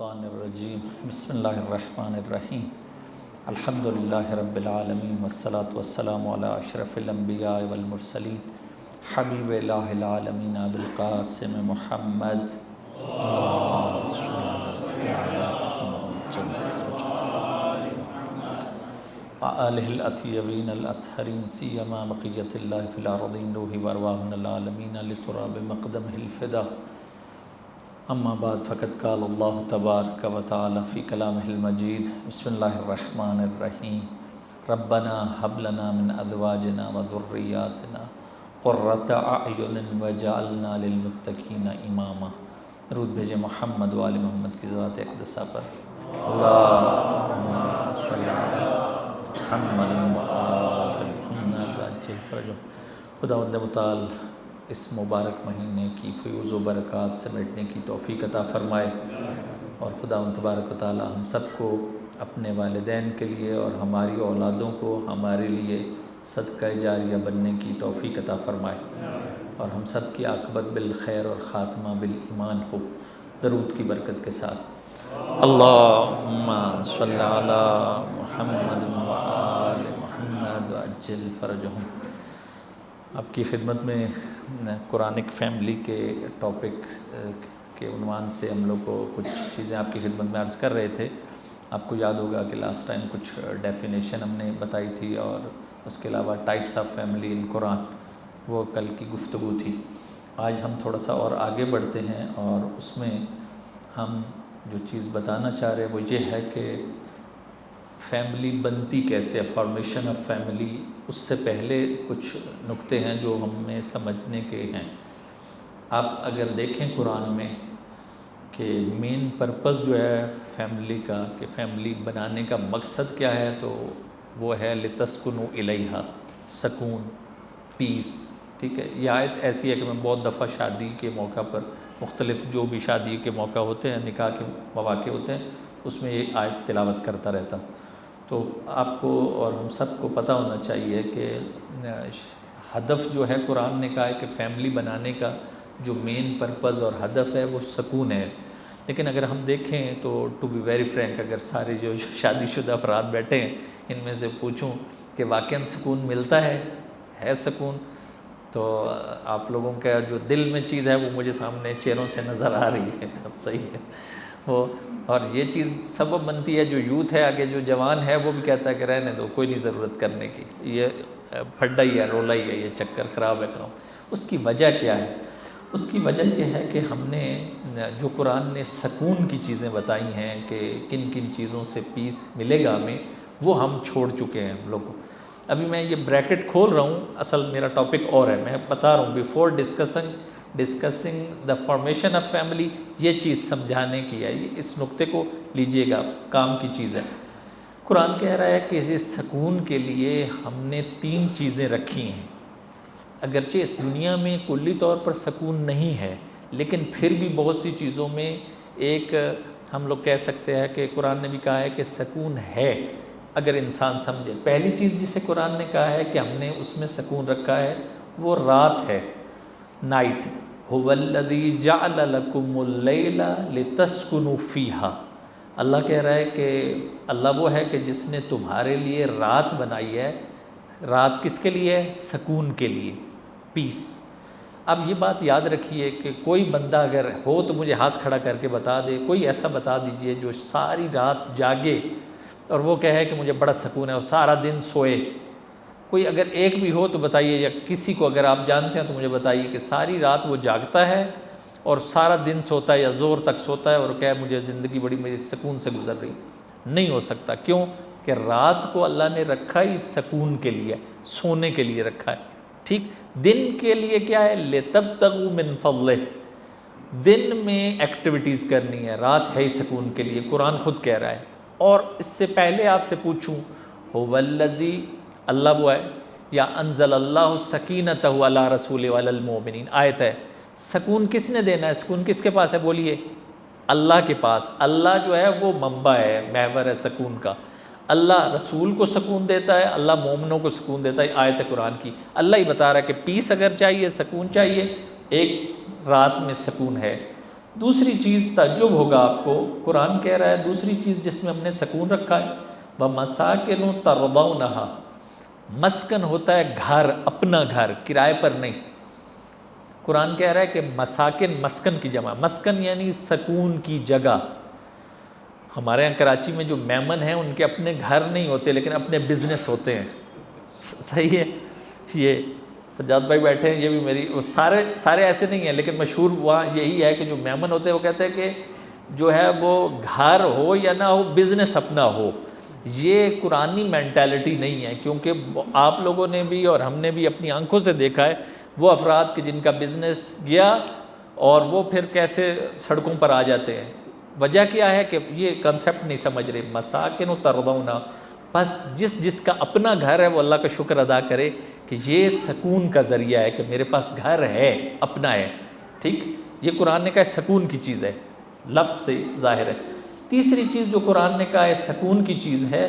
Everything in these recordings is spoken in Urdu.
الشیطان الرجیم بسم اللہ الرحمن الرحیم الحمدللہ رب العالمین والصلاة والسلام علی اشرف الانبیاء والمرسلین حبیب الہ العالمین ابوالقاسم محمد وآلہ الاطیبین الاطہرین سیما بقیت اللہ فی الارضین روح وارواحنا العالمین لتراب مقدمہ الفدا اما بعد فقد قال اللہ تبارک و تعالی فی کلامہ المجید بسم اللہ الرحمن الرحیم ربنا حب لنا من ازواجنا و ذریاتنا قرۃ اعین وجعلنا للمتقین اماما۔ درود بھیجے محمد و آل محمد کی ذات اقدسہ پر۔ اللہم صلی علی محمد و آل محمد وعجل فرجهم۔ خداوند متعال اس مبارک مہینے کی فیوز و برکات سمیٹنے کی توفیق عطا فرمائے، اور خداوند تبارک و تعالی ہم سب کو اپنے والدین کے لیے اور ہماری اولادوں کو ہمارے لیے صدقہ جاریہ بننے کی توفیق عطا فرمائے، اور ہم سب کی عاقبت بالخیر اور خاتمہ بالایمان ہو۔ درود کی برکت کے ساتھ اللہم صلی علی محمد و آل محمد وعجل فرجهم۔ آپ کی خدمت میں قرآنک فیملی کے ٹاپک کے عنوان سے ہم لوگ کو کچھ چیزیں آپ کی خدمت میں عرض کر رہے تھے۔ آپ کو یاد ہوگا کہ لاسٹ ٹائم کچھ ڈیفینیشن ہم نے بتائی تھی، اور اس کے علاوہ ٹائپس آف فیملی ان قرآن، وہ کل کی گفتگو تھی۔ آج ہم تھوڑا سا اور آگے بڑھتے ہیں، اور اس میں ہم جو چیز بتانا چاہ رہے ہیں وہ یہ ہے کہ فیملی بنتی کیسے، فارمیشن آف فیملی۔ اس سے پہلے کچھ نقطے ہیں جو ہمیں سمجھنے کے ہیں۔ آپ اگر دیکھیں قرآن میں کہ مین پرپس جو ہے فیملی کا، کہ فیملی بنانے کا مقصد کیا ہے، تو وہ ہے لِتَسْكُنُوا إِلَيْهَا، سکون، پیس۔ ٹھیک ہے، یہ آیت ایسی ہے کہ میں بہت دفعہ شادی کے موقع پر، مختلف جو بھی شادی کے موقع ہوتے ہیں، نکاح کے مواقع ہوتے ہیں، اس میں یہ آیت تلاوت کرتا رہتا ہوں۔ تو آپ کو اور ہم سب کو پتہ ہونا چاہیے کہ ہدف جو ہے، قرآن نے کہا ہے کہ فیملی بنانے کا جو مین پرپز اور ہدف ہے وہ سکون ہے۔ لیکن اگر ہم دیکھیں تو ٹو بی ویری فرینک، اگر سارے جو شادی شدہ افراد بیٹھے ہیں ان میں سے پوچھوں کہ واقعاً سکون ملتا ہے سکون، تو آپ لوگوں کا جو دل میں چیز ہے وہ مجھے سامنے چہروں سے نظر آ رہی ہے۔ صحیح ہے وہ، اور یہ چیز سبب بنتی ہے جو یوتھ ہے، آگے جو جوان ہے وہ بھی کہتا ہے کہ رہنے دو، کوئی نہیں ضرورت کرنے کی، یہ پھڈا ہی ہے، رولا ہی ہے، یہ چکر خراب ہے کام۔ اس کی وجہ کیا ہے؟ اس کی وجہ یہ ہے کہ ہم نے جو قرآن نے سکون کی چیزیں بتائی ہیں کہ کن کن چیزوں سے پیس ملے گا ہمیں، وہ ہم چھوڑ چکے ہیں ہم لوگ۔ ابھی میں یہ بریکٹ کھول رہا ہوں، اصل میرا ٹاپک اور ہے، میں بتا رہا ہوں before discussing the formation of family, یہ چیز سمجھانے کی ہے۔ اس نقطے کو لیجئے گا، کام کی چیز ہے۔ قرآن کہہ رہا ہے کہ اس سکون کے لیے ہم نے 3 چیزیں رکھی ہیں۔ اگرچہ اس دنیا میں کلی طور پر سکون نہیں ہے، لیکن پھر بھی بہت سی چیزوں میں ایک ہم لوگ کہہ سکتے ہیں کہ قرآن نے بھی کہا ہے کہ سکون ہے اگر انسان سمجھے۔ پہلی چیز جسے قرآن نے کہا ہے کہ ہم نے اس میں سکون رکھا ہے وہ رات ہے، نائٹ۔ هُوَ الَّذِي جَعَلَ لَكُمُ اللَّيْلَ لِتَسْكُنُوا فِيهَا۔ اللہ کہہ رہا ہے کہ اللہ وہ ہے کہ جس نے تمہارے لیے رات بنائی ہے۔ رات کس کے لیے ہے؟ سکون کے لیے، پیس۔ اب یہ بات یاد رکھیے کہ کوئی بندہ اگر ہو تو مجھے ہاتھ کھڑا کر کے بتا دے، کوئی ایسا بتا دیجئے جو ساری رات جاگے اور وہ کہے کہ مجھے بڑا سکون ہے، اور سارا دن سوئے۔ کوئی اگر ایک بھی ہو تو بتائیے، یا کسی کو اگر آپ جانتے ہیں تو مجھے بتائیے کہ ساری رات وہ جاگتا ہے اور سارا دن سوتا ہے یا زور تک سوتا ہے اور کہے مجھے زندگی بڑی میری سکون سے گزر رہی۔ نہیں ہو سکتا۔ کیوں؟ کہ رات کو اللہ نے رکھا ہی سکون کے لیے، سونے کے لیے رکھا ہے۔ ٹھیک، دن کے لیے کیا ہے؟ لِتَبْتَغُوا مِن فَضْلِهِ، دن میں ایکٹیویٹیز کرنی ہے، رات ہے ہی سکون کے لیے، قرآن خود کہہ رہا ہے۔ اور اس سے پہلے آپ سے پوچھوں، هُوَ الَّذِي، اللہ وہ ہے، یا انزل اللہ سکینتہ علی رسول وعلی المؤمنین، آیت ہے۔ سکون کس نے دینا ہے؟ سکون کس کے پاس ہے؟ بولیے، اللہ کے پاس۔ اللہ جو ہے وہ منبع ہے، محور ہے سکون کا۔ اللہ رسول کو سکون دیتا ہے، اللہ مومنوں کو سکون دیتا ہے۔ آیت قرآن کی اللہ ہی بتا رہا ہے کہ پیس اگر چاہیے، سکون چاہیے، ایک رات میں سکون ہے۔ دوسری چیز تعجب ہوگا آپ کو، قرآن کہہ رہا ہے دوسری چیز جس میں ہم نے سکون رکھا ہے، وَمَسَاكِنُ تَرْضَوْنَهَا، مسکن ہوتا ہے گھر، اپنا گھر، کرائے پر نہیں۔ قرآن کہہ رہا ہے کہ مساکن، مسکن کی جمع، مسکن یعنی سکون کی جگہ۔ ہمارے یہاں کراچی میں جو میمن ہیں ان کے اپنے گھر نہیں ہوتے لیکن اپنے بزنس ہوتے ہیں، صحیح ہے؟ یہ سجاد بھائی بیٹھے ہیں، یہ بھی میری، وہ سارے ایسے نہیں ہیں لیکن مشہور وہاں یہی ہے کہ جو میمن ہوتے ہیں وہ کہتے ہیں کہ جو ہے وہ گھر ہو یا نہ ہو بزنس اپنا ہو۔ یہ قرآنی مینٹیلٹی نہیں ہے، کیونکہ آپ لوگوں نے بھی اور ہم نے بھی اپنی آنکھوں سے دیکھا ہے وہ افراد کہ جن کا بزنس گیا اور وہ پھر کیسے سڑکوں پر آ جاتے ہیں۔ وجہ کیا ہے کہ یہ کنسیپٹ نہیں سمجھ رہے۔ مساکن ترضون، بس جس کا اپنا گھر ہے وہ اللہ کا شکر ادا کرے کہ یہ سکون کا ذریعہ ہے کہ میرے پاس گھر ہے، اپنا ہے، ٹھیک؟ یہ قرآن نے کہا سکون کی چیز ہے، لفظ سے ظاہر ہے۔ تیسری چیز جو قرآن نے کہا ہے سکون کی چیز ہے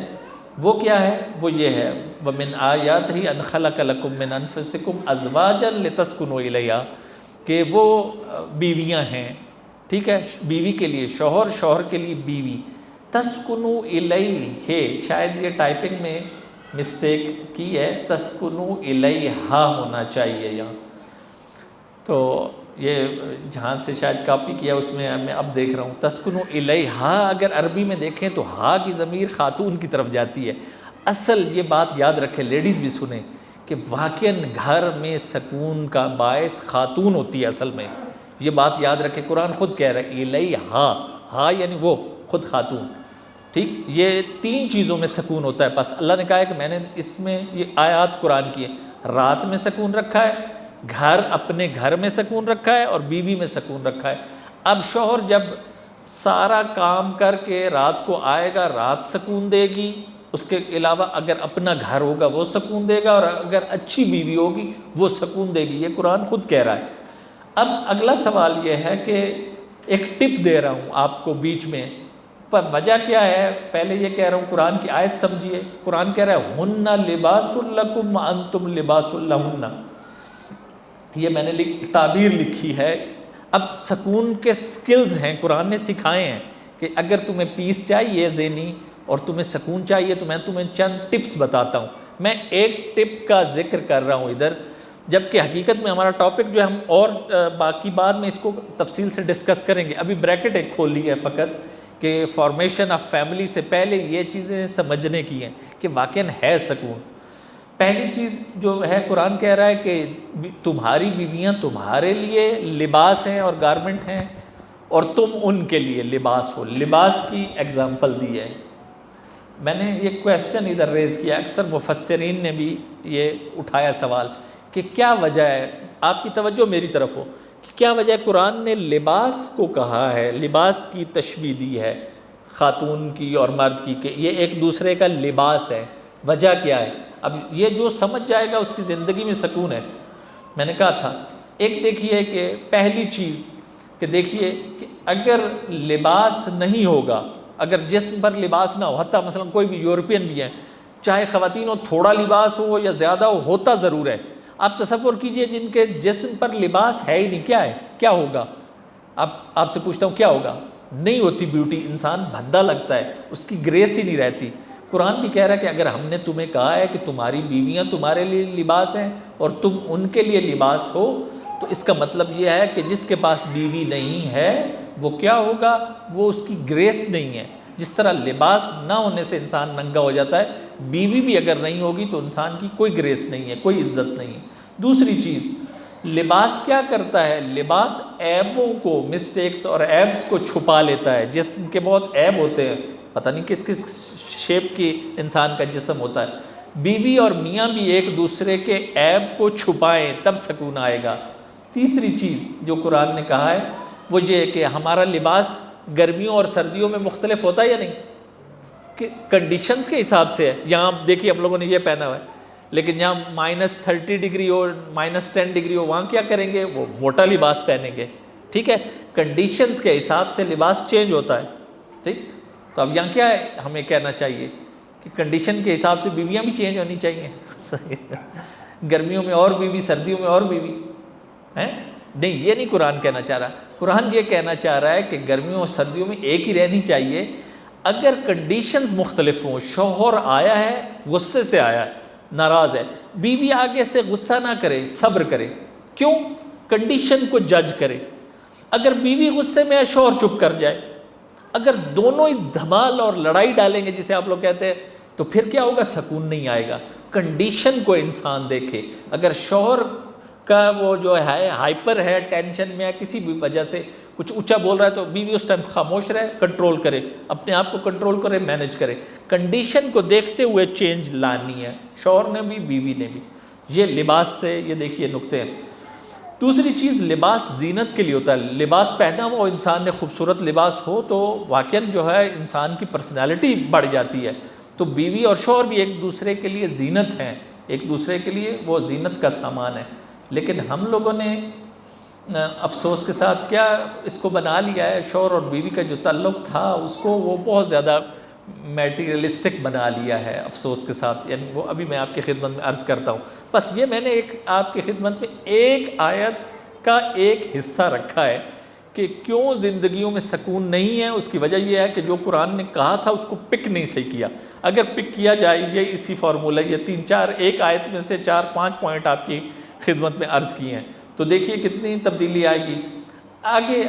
وہ کیا ہے؟ وہ یہ ہے وَمِنْ آيَاتِهِ أَنْ خَلَقَ لَكُم مِّنْ أَنفُسِكُمْ أَزْوَاجًا لِتَسْكُنُوا إِلَيْهَا، کہ وہ بیویاں ہیں، ٹھیک ہے؟ بیوی کے لیے شوہر، شوہر کے لیے بیوی۔ تسکنو الیہ، شاید یہ ٹائپنگ میں مسٹیک کی ہے، تسکنو الیہا ہونا چاہیے یہاں، تو یہ جہاں سے شاید کاپی کیا اس میں میں اب دیکھ رہا ہوں تسکنو الیہا، اگر عربی میں دیکھیں تو ہا کی ضمیر خاتون کی طرف جاتی ہے۔ اصل یہ بات یاد رکھیں، لیڈیز بھی سنیں کہ واقعاً گھر میں سکون کا باعث خاتون ہوتی ہے اصل میں، یہ بات یاد رکھیں، قرآن خود کہہ رہا ہے الیہا، ہا یعنی وہ خود خاتون، ٹھیک؟ یہ تین چیزوں میں سکون ہوتا ہے، بس اللہ نے کہا ہے کہ میں نے اس میں یہ آیات قرآن کی ہے، رات میں سکون رکھا ہے، گھر اپنے گھر میں سکون رکھا ہے اور بیوی میں سکون رکھا ہے۔ اب شوہر جب سارا کام کر کے رات کو آئے گا، رات سکون دے گی، اس کے علاوہ اگر اپنا گھر ہوگا وہ سکون دے گا، اور اگر اچھی بیوی ہوگی وہ سکون دے گی، یہ قرآن خود کہہ رہا ہے۔ اب اگلا سوال یہ ہے کہ ایک ٹپ دے رہا ہوں آپ کو بیچ میں، پر وجہ کیا ہے؟ پہلے یہ کہہ رہا ہوں قرآن کی آیت سمجھیے، قرآن کہہ رہا ہے ہن لباس لکم وانتم لباس لہن، یہ میں نے تعبیر لکھی ہے۔ اب سکون کے سکلز ہیں، قرآن نے سکھائے ہیں کہ اگر تمہیں پیس چاہیے ذہنی اور تمہیں سکون چاہیے تو میں تمہیں چند ٹپس بتاتا ہوں۔ میں ایک ٹپ کا ذکر کر رہا ہوں ادھر، جبکہ حقیقت میں ہمارا ٹاپک جو ہے ہم اور باقی بعد میں اس کو تفصیل سے ڈسکس کریں گے۔ ابھی بریکٹ ایک کھولی ہے فقط کہ فارمیشن آف فیملی سے پہلے یہ چیزیں سمجھنے کی ہیں کہ واقعاً ہے سکون۔ پہلی چیز جو ہے قرآن کہہ رہا ہے کہ تمہاری بیویاں تمہارے لیے لباس ہیں اور گارمنٹ ہیں اور تم ان کے لیے لباس ہو۔ لباس کی ایگزامپل دی ہے۔ میں نے یہ کویسچن ادھر ریز کیا، اکثر مفسرین نے بھی یہ اٹھایا سوال کہ کیا وجہ ہے، آپ کی توجہ میری طرف ہو، کہ کیا وجہ ہے قرآن نے لباس کو کہا ہے، لباس کی تشبیہ دی ہے خاتون کی اور مرد کی کہ یہ ایک دوسرے کا لباس ہے، وجہ کیا ہے؟ اب یہ جو سمجھ جائے گا اس کی زندگی میں سکون ہے۔ میں نے کہا تھا ایک دیکھیے کہ پہلی چیز کہ دیکھیے کہ اگر لباس نہیں ہوگا، اگر جسم پر لباس نہ ہو، حتیٰ مثلا کوئی بھی یورپین بھی ہے، چاہے خواتین ہو، تھوڑا لباس ہو یا زیادہ ہو، ہوتا ضرور ہے۔ آپ تصور کیجئے جن کے جسم پر لباس ہے ہی نہیں، کیا ہے، کیا ہوگا؟ آپ سے پوچھتا ہوں کیا ہوگا؟ نہیں ہوتی بیوٹی، انسان بھدا لگتا ہے، اس کی گریس ہی نہیں رہتی۔ قرآن بھی کہہ رہا ہے کہ اگر ہم نے تمہیں کہا ہے کہ تمہاری بیویاں تمہارے لیے لباس ہیں اور تم ان کے لیے لباس ہو، تو اس کا مطلب یہ ہے کہ جس کے پاس بیوی نہیں ہے وہ کیا ہوگا؟ وہ اس کی گریس نہیں ہے۔ جس طرح لباس نہ ہونے سے انسان ننگا ہو جاتا ہے، بیوی بھی اگر نہیں ہوگی تو انسان کی کوئی گریس نہیں ہے، کوئی عزت نہیں ہے۔ دوسری چیز، لباس کیا کرتا ہے؟ لباس عیبوں کو، مسٹیکس اور عیبس کو چھپا لیتا ہے۔ جسم کے بہت عیب ہوتے ہیں، پتہ نہیں کس کس شیپ کی انسان کا جسم ہوتا ہے۔ بیوی اور میاں بھی ایک دوسرے کے عیب کو چھپائیں تب سکون آئے گا۔ تیسری چیز جو قرآن نے کہا ہے وہ یہ ہے کہ ہمارا لباس گرمیوں اور سردیوں میں مختلف ہوتا ہے یا نہیں؟ کہ کنڈیشنز کے حساب سے ہے۔ یہاں دیکھیے ہم لوگوں نے یہ پہنا ہوا ہے، لیکن جہاں -30 ڈگری ہو، -10 ڈگری ہو، وہاں کیا کریں گے؟ وہ موٹا لباس پہنیں گے، ٹھیک ہے؟ کنڈیشنز کے حساب سے لباس چینج ہوتا ہے، ٹھیک؟ تو اب یہاں کیا ہے ہمیں کہنا چاہیے کہ کنڈیشن کے حساب سے بیویاں بھی چینج ہونی چاہیے۔ گرمیوں میں اور بیوی، سردیوں میں اور بیوی ہیں، نہیں، یہ نہیں قرآن کہنا چاہ رہا. قرآن یہ کہنا چاہ رہا ہے کہ گرمیوں اور سردیوں میں ایک ہی رہنی چاہیے. اگر کنڈیشنز مختلف ہوں، شوہر آیا ہے غصے سے آیا ہے، ناراض ہے، بیوی آگے سے غصہ نہ کرے، صبر کرے. کیوں؟ کنڈیشن کو جج کرے. اگر بیوی غصے میں ہے، شوہر چپ کر جائے. اگر دونوں ہی دھمال اور لڑائی ڈالیں گے جسے آپ لوگ کہتے ہیں، تو پھر کیا ہوگا؟ سکون نہیں آئے گا. کنڈیشن کو انسان دیکھے. اگر شوہر کا وہ جو ہے ہائپر ہے، ٹینشن میں ہے، کسی بھی وجہ سے کچھ اونچا بول رہا ہے، تو بیوی اس ٹائم خاموش رہے، کنٹرول کرے، اپنے آپ کو کنٹرول کرے، مینج کرے. کنڈیشن کو دیکھتے ہوئے چینج لانی ہے، شوہر نے بھی بیوی نے بھی. یہ لباس سے یہ دیکھیے نکتے ہیں. دوسری چیز، لباس زینت کے لیے ہوتا ہے. لباس پہنا ہوا انسان نے خوبصورت لباس ہو تو واقعاً جو ہے انسان کی پرسنالٹی بڑھ جاتی ہے. تو بیوی اور شوہر بھی ایک دوسرے کے لیے زینت ہیں، ایک دوسرے کے لیے وہ زینت کا سامان ہے. لیکن ہم لوگوں نے افسوس کے ساتھ کیا اس کو بنا لیا ہے، شوہر اور بیوی کا جو تعلق تھا اس کو وہ بہت زیادہ میٹیریلسٹک بنا لیا ہے افسوس کے ساتھ. یعنی وہ ابھی میں آپ کی خدمت میں عرض کرتا ہوں. بس یہ میں نے ایک آپ کی خدمت میں ایک آیت کا ایک حصہ رکھا ہے کہ کیوں زندگیوں میں سکون نہیں ہے. اس کی وجہ یہ ہے کہ جو قرآن نے کہا تھا اس کو پک نہیں صحیح کیا. اگر پک کیا جائے، یہ اسی فارمولہ، یہ 3-4 ایک آیت میں سے 4-5 پوائنٹ آپ کی خدمت میں عرض کیے ہیں، تو دیکھیے کتنی تبدیلی آئے گی آگے.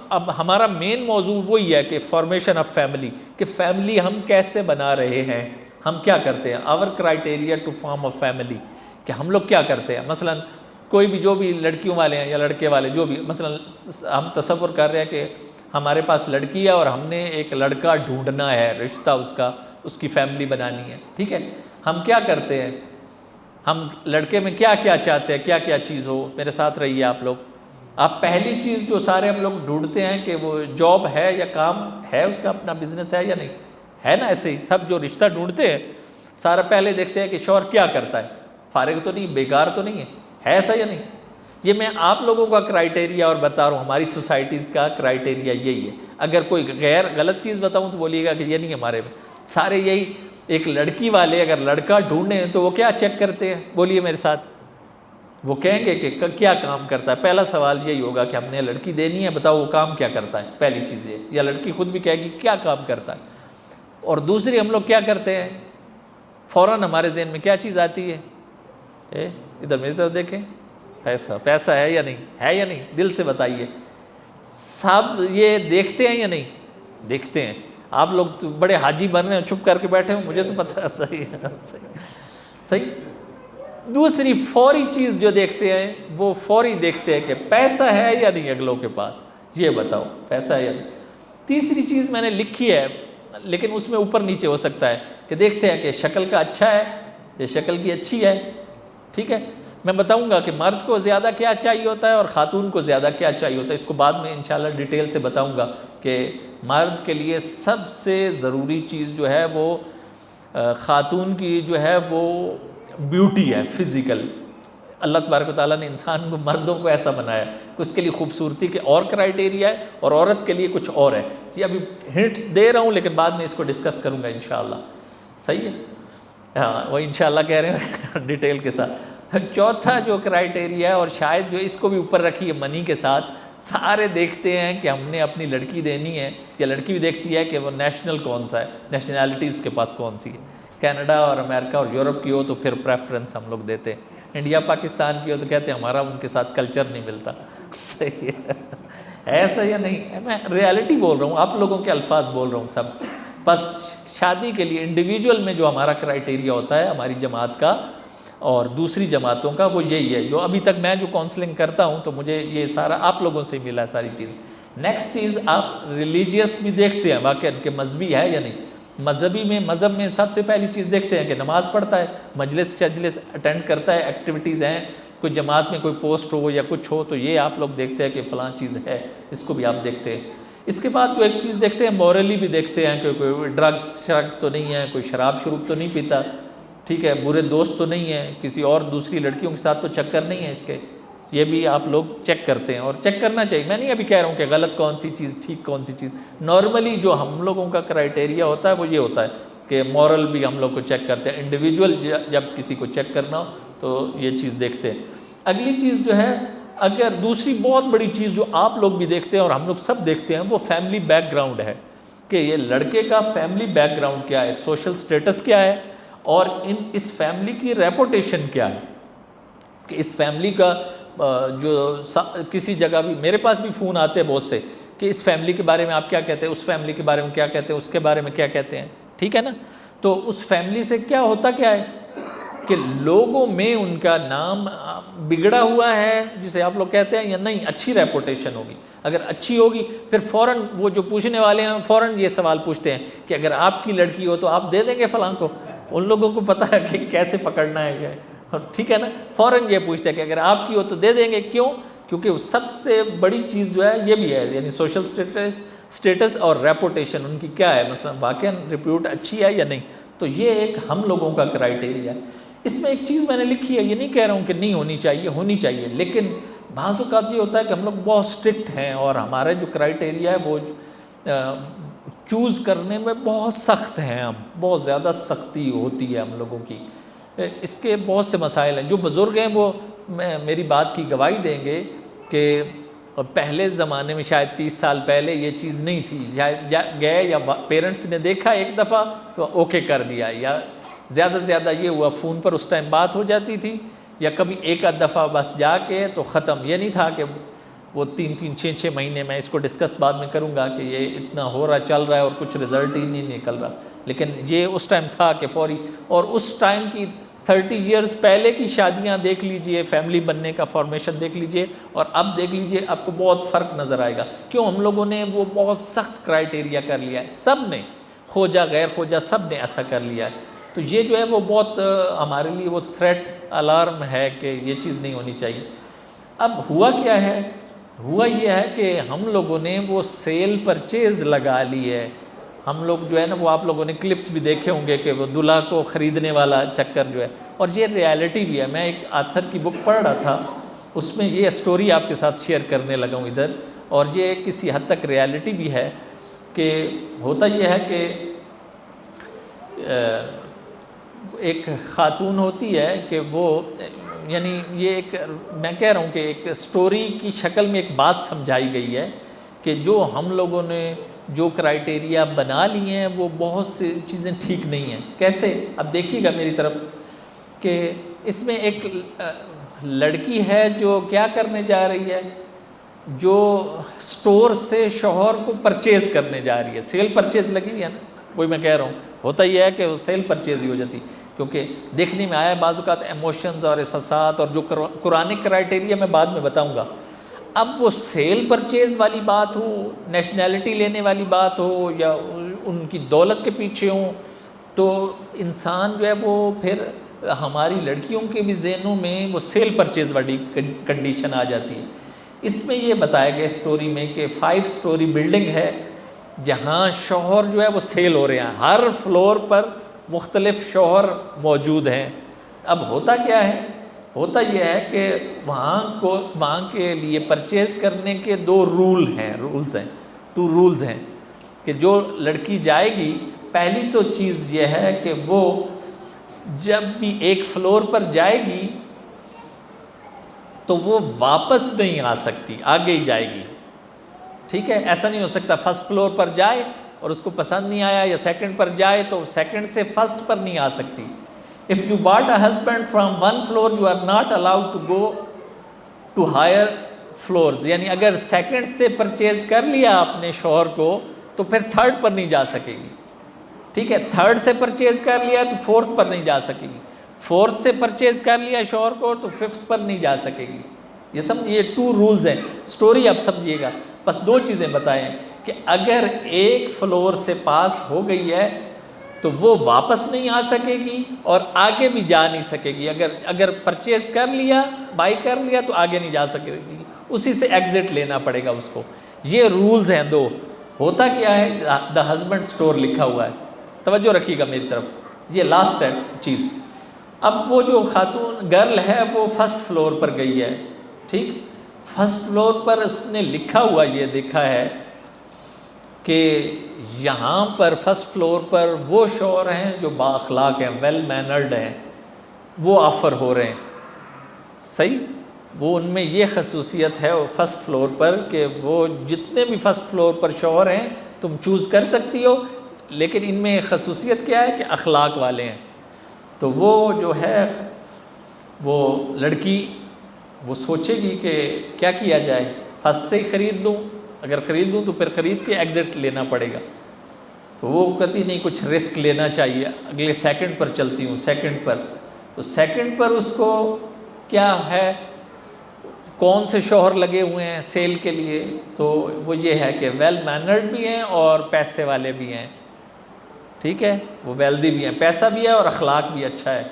اب ہمارا مین موضوع وہی ہے کہ فارمیشن آف فیملی، کہ فیملی ہم کیسے بنا رہے ہیں، ہم کیا کرتے ہیں. Our criteria to form a family, کہ ہم لوگ کیا کرتے ہیں. مثلا کوئی بھی جو بھی لڑکیوں والے ہیں یا لڑکے والے جو بھی، مثلا ہم تصور کر رہے ہیں کہ ہمارے پاس لڑکی ہے اور ہم نے ایک لڑکا ڈھونڈنا ہے، رشتہ اس کی فیملی بنانی ہے. ٹھیک ہے، ہم کیا کرتے ہیں، ہم لڑکے میں کیا کیا چاہتے ہیں، کیا کیا چیز ہو. میرے ساتھ رہیے آپ لوگ. آپ پہلی چیز جو سارے ہم لوگ ڈھونڈتے ہیں کہ وہ جاب ہے یا کام ہے، اس کا اپنا بزنس ہے یا نہیں ہے نا. ایسے ہی سب جو رشتہ ڈھونڈتے ہیں سارا پہلے دیکھتے ہیں کہ شوہر کیا کرتا ہے، فارغ تو نہیں، بیکار تو نہیں ہے ایسا یا نہیں. یہ میں آپ لوگوں کا کرائٹیریا اور بتا رہا ہوں، ہماری سوسائٹیز کا کرائٹیریا یہی ہے. اگر کوئی غلط چیز بتاؤں تو بولیے گا کہ یہ نہیں ہمارے میں. سارے یہی. ایک لڑکی والے اگر لڑکا ڈھونڈیں تو وہ کیا چیک کرتے ہیں، بولیے میرے ساتھ. وہ کہیں گے کہ کیا کام کرتا ہے. پہلا سوال یہی ہوگا کہ ہم نے لڑکی دینی ہے، بتاؤ وہ کام کیا کرتا ہے. پہلی چیز یہ، یا لڑکی خود بھی کہے گی کیا کام کرتا ہے. اور دوسری ہم لوگ کیا کرتے ہیں، فوراً ہمارے ذہن میں کیا چیز آتی ہے، ادھر میری طرف دیکھیں، پیسہ. پیسہ ہے یا نہیں ہے یا نہیں، دل سے بتائیے. سب یہ دیکھتے ہیں یا نہیں دیکھتے ہیں. آپ لوگ تو بڑے حاجی بن رہے ہیں، چپ کر کے بیٹھے ہوں، مجھے تو پتہ ہے. صحیح صحیح. دوسری فوری چیز جو دیکھتے ہیں وہ فوری دیکھتے ہیں کہ پیسہ ہے یا نہیں اگلوں کے پاس، یہ بتاؤ پیسہ ہے یا نہیں. تیسری چیز میں نے لکھی ہے لیکن اس میں اوپر نیچے ہو سکتا ہے کہ دیکھتے ہیں کہ شکل کا اچھا ہے، یہ شکل کی اچھی ہے. ٹھیک ہے، میں بتاؤں گا کہ مرد کو زیادہ کیا چاہیے ہوتا ہے اور خاتون کو زیادہ کیا چاہیے ہوتا ہے. اس کو بعد میں انشاءاللہ ڈیٹیل سے بتاؤں گا کہ مرد کے لیے سب سے ضروری چیز جو ہے وہ خاتون کی جو ہے وہ بیوٹی ہے، فزیکل. اللہ تبارک و تعالیٰ نے انسان کو، مردوں کو ایسا بنایا کہ اس کے لیے خوبصورتی کے اور کرائٹیریا ہے اور عورت کے لیے کچھ اور ہے. یہ ابھی ہنٹ دے رہا ہوں لیکن بعد میں اس کو ڈسکس کروں گا انشاءاللہ. صحیح ہے، ہاں وہ انشاءاللہ کہہ رہے ہیں ڈیٹیل کے ساتھ. چوتھا جو کرائٹیریا ہے، اور شاید جو اس کو بھی اوپر رکھی ہے منی کے ساتھ، سارے دیکھتے ہیں کہ ہم نے اپنی لڑکی دینی ہے، یا لڑکی بھی دیکھتی ہے کہ وہ نیشنل کون سا ہے، نیشنلٹی اس کے پاس کون سی ہے. کینیڈا اور امریکہ اور یورپ کی ہو تو پھر پریفرنس ہم لوگ دیتے ہیں. انڈیا پاکستان کی ہو تو کہتے ہیں ہمارا ان کے ساتھ کلچر نہیں ملتا. صحیح ہے، ایسا یا نہیں. میں ریالٹی بول رہا ہوں، آپ لوگوں کے الفاظ بول رہا ہوں سب. بس شادی کے لیے انڈیویجول میں جو ہمارا کرائٹیریا ہوتا ہے ہماری جماعت کا اور دوسری جماعتوں کا، وہ یہی ہے. جو ابھی تک میں جو کاؤنسلنگ کرتا ہوں تو مجھے یہ سارا آپ لوگوں سے ملا ہے ساری چیز. نیکسٹ چیز، آپ ریلیجیس بھی دیکھتے ہیں واقعا کہ مذہبی ہے یا نہیں. مذہب میں سب سے پہلی چیز دیکھتے ہیں کہ نماز پڑھتا ہے، مجلس اٹینڈ کرتا ہے، ایکٹیویٹیز ہیں، کوئی جماعت میں کوئی پوسٹ ہو یا کچھ ہو تو یہ آپ لوگ دیکھتے ہیں کہ فلاں چیز ہے، اس کو بھی آپ دیکھتے ہیں. اس کے بعد جو ایک چیز دیکھتے ہیں، مورلی بھی دیکھتے ہیں کہ کوئی ڈرگس تو نہیں ہے، کوئی شراب شروب تو نہیں پیتا. ٹھیک ہے، برے دوست تو نہیں ہیں، کسی اور دوسری لڑکیوں کے ساتھ تو چکر نہیں ہے اس کے. یہ بھی آپ لوگ چیک کرتے ہیں اور چیک کرنا چاہیے. میں نہیں ابھی کہہ رہا ہوں کہ غلط کون سی چیز، ٹھیک کون سی چیز. نارملی جو ہم لوگوں کا کرائٹیریا ہوتا ہے وہ یہ ہوتا ہے کہ مورل بھی ہم لوگ کو چیک کرتے ہیں. انڈیویجول جب کسی کو چیک کرنا ہو تو یہ چیز دیکھتے ہیں. اگلی چیز جو ہے، اگر دوسری بہت بڑی چیز جو آپ لوگ بھی دیکھتے ہیں اور ہم لوگ سب دیکھتے ہیں وہ فیملی بیک گراؤنڈ ہے، کہ یہ لڑکے کا فیملی بیک گراؤنڈ کیا ہے، سوشل سٹیٹس کیا ہے، اور اس فیملی کی ریپوٹیشن کیا ہے، کہ اس فیملی کا جو کسی جگہ بھی میرے پاس بھی فون آتے ہیں بہت سے کہ اس فیملی کے بارے میں آپ کیا کہتے ہیں، اس فیملی کے بارے میں کیا کہتے ہیں، اس کے بارے میں کیا کہتے ہیں، ٹھیک ہے نا. تو اس فیملی سے کیا ہوتا کیا ہے کہ لوگوں میں ان کا نام بگڑا ہوا ہے جسے آپ لوگ کہتے ہیں، یا نہیں اچھی ریپوٹیشن ہوگی. اگر اچھی ہوگی پھر فوراً وہ جو پوچھنے والے ہیں فوراً یہ سوال پوچھتے ہیں کہ اگر آپ کی لڑکی ہو تو آپ دے دیں گے فلاں کو. ان لوگوں کو پتہ ہے کہ کیسے پکڑنا ہے، ٹھیک ہے نا. فوراً یہ پوچھتے ہیں کہ اگر آپ کی ہو تو دے دیں گے. کیوں؟ کیونکہ سب سے بڑی چیز جو ہے یہ بھی ہے، یعنی سوشل سٹیٹس اور ریپوٹیشن ان کی کیا ہے، مثلا واقعاً ریپیوٹ اچھی ہے یا نہیں. تو یہ ایک ہم لوگوں کا کرائٹیریا ہے. اس میں ایک چیز میں نے لکھی ہے، یہ نہیں کہہ رہا ہوں کہ نہیں ہونی چاہیے، ہونی چاہیے، لیکن بعض اوقات یہ ہوتا ہے کہ ہم لوگ بہت اسٹرکٹ ہیں اور ہمارا جو کرائٹیریا ہے وہ چوز کرنے میں بہت سخت ہیں. ہم بہت زیادہ سختی ہوتی ہے ہم لوگوں کی. اس کے بہت سے مسائل ہیں. جو بزرگ ہیں وہ میری بات کی گواہی دیں گے کہ پہلے زمانے میں شاید 30 سال پہلے یہ چیز نہیں تھی. شاید گئے یا پیرنٹس نے دیکھا ایک دفعہ تو اوکے کر دیا، یا زیادہ سے زیادہ یہ ہوا فون پر اس ٹائم بات ہو جاتی تھی، یا کبھی ایک آدھ دفعہ بس جا کے تو ختم. یہ نہیں تھا کہ وہ 3-6 مہینے، میں اس کو ڈسکس بعد میں کروں گا کہ یہ اتنا ہو رہا چل رہا ہے اور کچھ رزلٹ ہی نہیں نکل رہا. لیکن یہ اس ٹائم تھا کہ فوری. اور اس ٹائم کی 30 ایئرز پہلے کی شادیاں دیکھ لیجئے، فیملی بننے کا فارمیشن دیکھ لیجئے، اور اب دیکھ لیجئے، آپ کو بہت فرق نظر آئے گا. کیوں؟ ہم لوگوں نے وہ بہت سخت کرائٹیریا کر لیا ہے، سب نے، خواجہ غیر خواجہ سب نے ایسا کر لیا ہے. تو یہ جو ہے وہ بہت ہمارے لیے وہ تھریٹ الارم ہے کہ یہ چیز نہیں ہونی چاہیے. اب ہوا کیا ہے؟ ہوا یہ ہے کہ ہم لوگوں نے وہ سیل پرچیز لگا لی ہے. ہم لوگ جو ہے نا، وہ آپ لوگوں نے کلپس بھی دیکھے ہوں گے کہ وہ دلہا کو خریدنے والا چکر جو ہے، اور یہ ریالٹی بھی ہے. میں ایک آتھر کی بک پڑھ رہا تھا، اس میں یہ سٹوری آپ کے ساتھ شیئر کرنے لگا ہوں ادھر، اور یہ کسی حد تک ریالٹی بھی ہے. کہ ہوتا یہ ہے کہ ایک خاتون ہوتی ہے کہ وہ، یعنی یہ ایک، میں کہہ رہا ہوں کہ ایک سٹوری کی شکل میں ایک بات سمجھائی گئی ہے کہ جو ہم لوگوں نے جو کرائٹیریا بنا لی ہیں وہ بہت سی چیزیں ٹھیک نہیں ہیں. کیسے؟ اب دیکھیے گا میری طرف، کہ اس میں ایک لڑکی ہے جو کیا کرنے جا رہی ہے، جو سٹور سے شوہر کو پرچیز کرنے جا رہی ہے. سیل پرچیز لگی ہوئی ہے نا، وہی میں کہہ رہا ہوں. ہوتا یہ ہے کہ وہ سیل پرچیز ہی ہو جاتی، کیونکہ دیکھنے میں آیا بعض اوقات ایموشنز اور احساسات اور جو قرآن کرائٹیریا میں بعد میں بتاؤں گا. اب وہ سیل پرچیز والی بات ہو، نیشنلٹی لینے والی بات ہو، یا ان کی دولت کے پیچھے ہوں، تو انسان جو ہے وہ پھر ہماری لڑکیوں کے بھی ذہنوں میں وہ سیل پرچیز والی کنڈیشن آ جاتی ہے. اس میں یہ بتایا گیا سٹوری میں کہ 5 سٹوری بلڈنگ ہے جہاں شوہر جو ہے وہ سیل ہو رہے ہیں، ہر فلور پر مختلف شوہر موجود ہیں. اب ہوتا کیا ہے؟ ہوتا یہ ہے کہ وہاں کے لیے پرچیز کرنے کے 2 رولز ہیں 2 رولز ہیں کہ جو لڑکی جائے گی، پہلی تو چیز یہ ہے کہ وہ جب بھی ایک فلور پر جائے گی تو وہ واپس نہیں آ سکتی، آگے ہی جائے گی. ٹھیک ہے؟ ایسا نہیں ہو سکتا فرسٹ فلور پر جائے اور اس کو پسند نہیں آیا، یا سیکنڈ پر جائے تو سیکنڈ سے فرسٹ پر نہیں آ سکتی. If you bought a husband from one floor, you are not allowed to go to higher floors. یعنی اگر سیکنڈ سے پرچیز کر لیا آپ نے شوہر کو تو پھر تھرڈ پر نہیں جا سکے گی. ٹھیک ہے؟ تھرڈ سے پرچیز کر لیا تو فورتھ پر نہیں جا سکے گی. فورتھ سے پرچیز کر لیا شوہر کو تو ففتھ پر نہیں جا سکے گی. یہ 2 رولز ہیں. سٹوری آپ سمجھیے گا. بس 2 چیزیں بتائیں کہ اگر ایک فلور سے پاس ہو گئی ہے تو وہ واپس نہیں آ سکے گی اور آگے بھی جا نہیں سکے گی. اگر پرچیز کر لیا، بائی کر لیا تو آگے نہیں جا سکے گی، اسی سے ایگزٹ لینا پڑے گا اس کو. یہ رولز ہیں 2. ہوتا کیا ہے؟ دا ہسبینڈ سٹور لکھا ہوا ہے. توجہ رکھیے گا میری طرف، یہ لاسٹ ہے چیز. اب وہ جو خاتون گرل ہے وہ فرسٹ فلور پر گئی ہے. ٹھیک، فرسٹ فلور پر اس نے لکھا ہوا یہ دیکھا ہے کہ یہاں پر فرسٹ فلور پر وہ شوہر ہیں جو با اخلاق ہیں، ویل مینرڈ ہیں، وہ آفر ہو رہے ہیں. صحیح؟ وہ ان میں یہ خصوصیت ہے فرسٹ فلور پر کہ وہ جتنے بھی فرسٹ فلور پر شوہر ہیں تم چوز کر سکتی ہو، لیکن ان میں خصوصیت کیا ہے کہ اخلاق والے ہیں. تو وہ جو ہے وہ لڑکی وہ سوچے گی کہ کیا کیا جائے، فرسٹ سے ہی خرید لوں، اگر خرید لوں تو پھر خرید کے ایگزٹ لینا پڑے گا. تو وہ کہتی نہیں، کچھ رسک لینا چاہیے، اگلے سیکنڈ پر چلتی ہوں، سیکنڈ پر. تو سیکنڈ پر اس کو کیا ہے، کون سے شوہر لگے ہوئے ہیں سیل کے لیے، تو وہ یہ ہے کہ ویل مینرڈ بھی ہیں اور پیسے والے بھی ہیں. ٹھیک ہے، وہ ویلدی بھی ہیں، پیسہ بھی ہے اور اخلاق بھی اچھا ہے.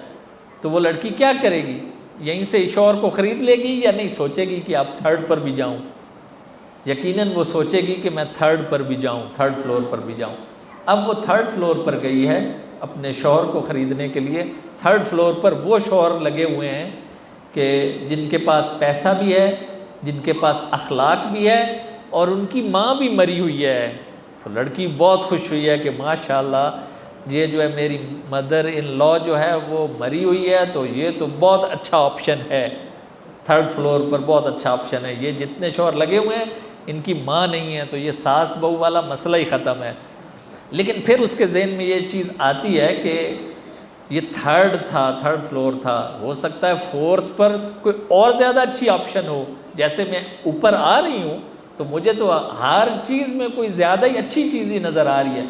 تو وہ لڑکی کیا کرے گی، یہیں سے شوہر کو خرید لے گی یا نہیں سوچے گی کہ اب تھرڈ پر بھی جاؤں؟ یقیناً وہ سوچے گی کہ میں تھرڈ پر بھی جاؤں، تھرڈ فلور پر بھی جاؤں. اب وہ تھرڈ فلور پر گئی ہے اپنے شوہر کو خریدنے کے لیے. تھرڈ فلور پر وہ شوہر لگے ہوئے ہیں کہ جن کے پاس پیسہ بھی ہے، جن کے پاس اخلاق بھی ہے، اور ان کی ماں بھی مری ہوئی ہے. تو لڑکی بہت خوش ہوئی ہے کہ ماشاءاللہ یہ جو ہے میری مدر ان لا جو ہے وہ مری ہوئی ہے، تو یہ تو بہت اچھا آپشن ہے، تھرڈ فلور پر بہت اچھا آپشن ہے. یہ جتنے شوہر لگے ہوئے ہیں ان کی ماں نہیں ہے، تو یہ ساس بہو والا مسئلہ ہی ختم ہے. لیکن پھر اس کے ذہن میں یہ چیز آتی ہے کہ یہ تھرڈ تھا، تھرڈ فلور تھا، ہو سکتا ہے فورتھ پر کوئی اور زیادہ اچھی آپشن ہو. جیسے میں اوپر آ رہی ہوں تو مجھے تو ہر چیز میں کوئی زیادہ ہی اچھی چیز ہی نظر آ رہی ہے.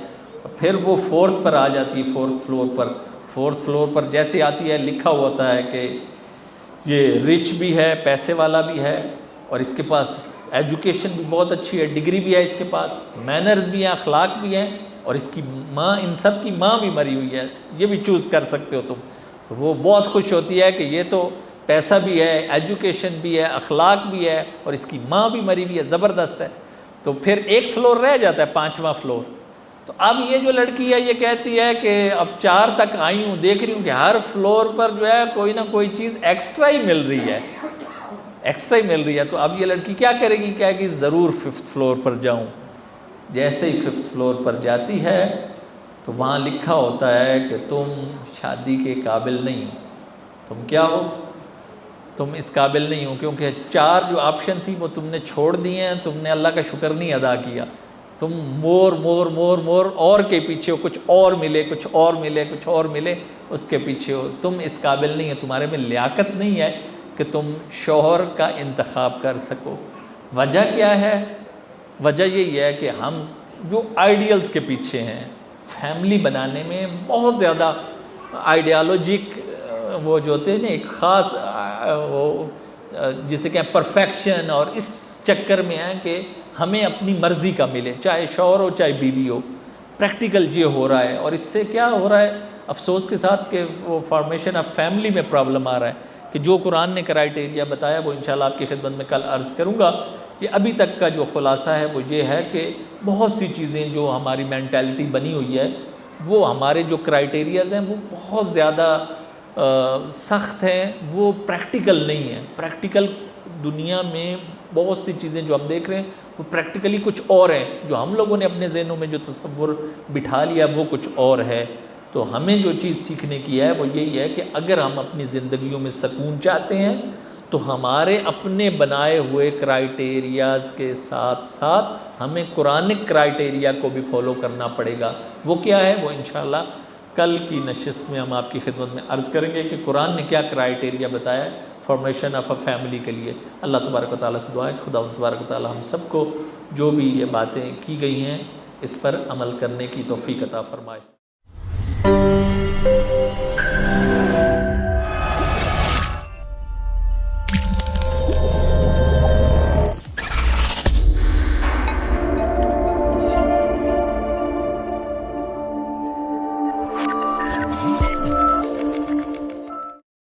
پھر وہ فورتھ پر آ جاتی ہے، فورتھ فلور پر. فورتھ فلور پر جیسے آتی ہے لکھا ہوتا ہے کہ یہ رچ بھی ہے، پیسے والا بھی ہے، اور اس کے پاس ایجوکیشن بھی بہت اچھی ہے، ڈگری بھی ہے اس کے پاس، مینرز بھی ہیں، اخلاق بھی ہیں، اور اس کی ماں، ان سب کی ماں بھی مری ہوئی ہے. یہ بھی چوز کر سکتے ہو تم. تو وہ بہت خوش ہوتی ہے کہ یہ تو پیسہ بھی ہے، ایجوکیشن بھی ہے، اخلاق بھی ہے، اور اس کی ماں بھی مری ہوئی ہے، زبردست ہے. تو پھر ایک فلور رہ جاتا ہے، پانچواں فلور. تو اب یہ جو لڑکی ہے یہ کہتی ہے کہ اب 4 تک آئی ہوں، دیکھ رہی ہوں کہ ہر فلور پر جو ہے کوئی نہ کوئی چیز ایکسٹرا ہی مل رہی ہے، ایکسٹرا ہی مل رہی ہے. تو اب یہ لڑکی کیا کرے گی، کہے گی ضرور 5th فلور پر جاؤں. جیسے ہی 5th فلور پر جاتی ہے تو وہاں لکھا ہوتا ہے کہ تم شادی کے قابل نہیں ہو. تم کیا ہو، تم اس قابل نہیں ہو، کیونکہ 4 جو آپشن تھی وہ تم نے چھوڑ دی ہیں، تم نے اللہ کا شکر نہیں ادا کیا. تم مور مور مور مور اور کے پیچھے ہو، کچھ اور ملے، کچھ اور ملے، کچھ اور ملے، اس کے پیچھے ہو. تم اس قابل نہیں ہے، تمہارے میں لیاقت نہیں ہے کہ تم شوہر کا انتخاب کر سکو. وجہ کیا ہے؟ وجہ یہی ہے کہ ہم جو آئیڈیلز کے پیچھے ہیں، فیملی بنانے میں بہت زیادہ آئیڈیالوجک وہ جو ہوتے ہیں نا، ایک خاص وہ جسے کہ پرفیکشن، اور اس چکر میں ہے کہ ہمیں اپنی مرضی کا ملے، چاہے شوہر ہو چاہے بیوی ہو. پریکٹیکل یہ ہو رہا ہے، اور اس سے کیا ہو رہا ہے افسوس کے ساتھ کہ وہ فارمیشن آف فیملی میں پرابلم آ رہا ہے. کہ جو قرآن نے کرائیٹیریا بتایا وہ انشاءاللہ آپ کی خدمت میں کل عرض کروں گا. کہ ابھی تک کا جو خلاصہ ہے وہ یہ ہے کہ بہت سی چیزیں جو ہماری مینٹیلٹی بنی ہوئی ہے، وہ ہمارے جو کرائیٹیریاز ہیں وہ بہت زیادہ سخت ہیں، وہ پریکٹیکل نہیں ہیں. پریکٹیکل دنیا میں بہت سی چیزیں جو ہم دیکھ رہے ہیں وہ پریکٹیکلی کچھ اور ہیں، جو ہم لوگوں نے اپنے ذہنوں میں جو تصور بٹھا لیا وہ کچھ اور ہے. تو ہمیں جو چیز سیکھنے کی ہے وہ یہی ہے کہ اگر ہم اپنی زندگیوں میں سکون چاہتے ہیں تو ہمارے اپنے بنائے ہوئے کرائیٹیریاز کے ساتھ ساتھ ہمیں قرآنک کرائیٹیریا کو بھی فالو کرنا پڑے گا. وہ کیا ہے، وہ انشاءاللہ کل کی نشست میں ہم آپ کی خدمت میں عرض کریں گے کہ قرآن نے کیا کرائیٹیریا بتایا ہے فارمیشن آف اے فیملی کے لیے. اللہ تبارک و تعالیٰ سے دعا ہے خدا تبارک و تعالیٰ ہم سب کو جو بھی یہ باتیں کی گئی ہیں اس پر عمل کرنے کی توفیق عطا فرمائے.